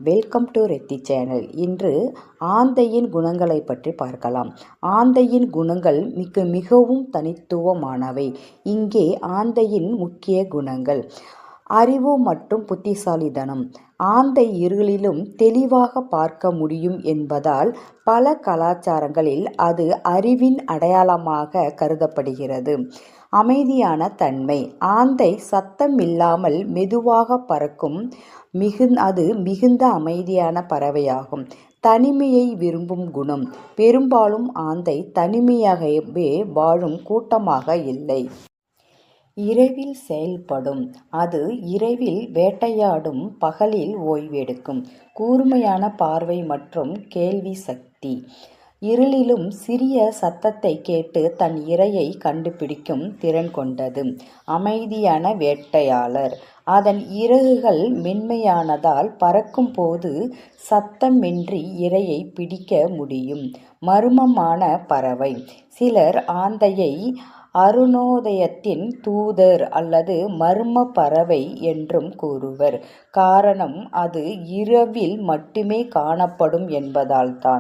Welcome to ரெத்தி channel. இன்று ஆந்தையின் குணங்களை பற்றி பார்க்கலாம். ஆந்தையின் குணங்கள் மிகவும் தனித்துவமானவை. இங்கே ஆந்தையின் முக்கிய குணங்கள்: அறிவு மற்றும் புத்திசாலித்தனம். ஆந்தை இருளிலும் தெளிவாக பார்க்க முடியும் என்பதால் பல கலாச்சாரங்களில் அது அறிவின் அடையாளமாக கருதப்படுகிறது. அமைதியான தன்மை. ஆந்தை சத்தமில்லாமல் மெதுவாக பறக்கும். அது மிகுந்த அமைதியான பறவையாகும். தனிமையை விரும்பும் குணம். பெரும்பாலும் ஆந்தை தனிமையாகவே வாழும் கூட்டமாக இல்லை. இரவில் செயல்படும். அது இரவில் வேட்டையாடும், பகலில் ஓய்வெடுக்கும். கூர்மையான பார்வை மற்றும் கேள்வி சக்தி. இருளிலும் சிறிய சத்தத்தை கேட்டு தன் இரையை கண்டுபிடிக்கும் திறன் கொண்டது. அமைதியான வேட்டையாளர். அதன் இறகுகள் மென்மையானதால் பறக்கும் போது சத்தமின்றி இரையை பிடிக்க முடியும். மர்மமான பறவை. சிலர் ஆந்தையை அருணோதயத்தின் தூதர் அல்லது மர்ம பறவை என்றும் கூறுவர். காரணம் அது இரவில் மட்டுமே காணப்படும் என்பதால்தான்.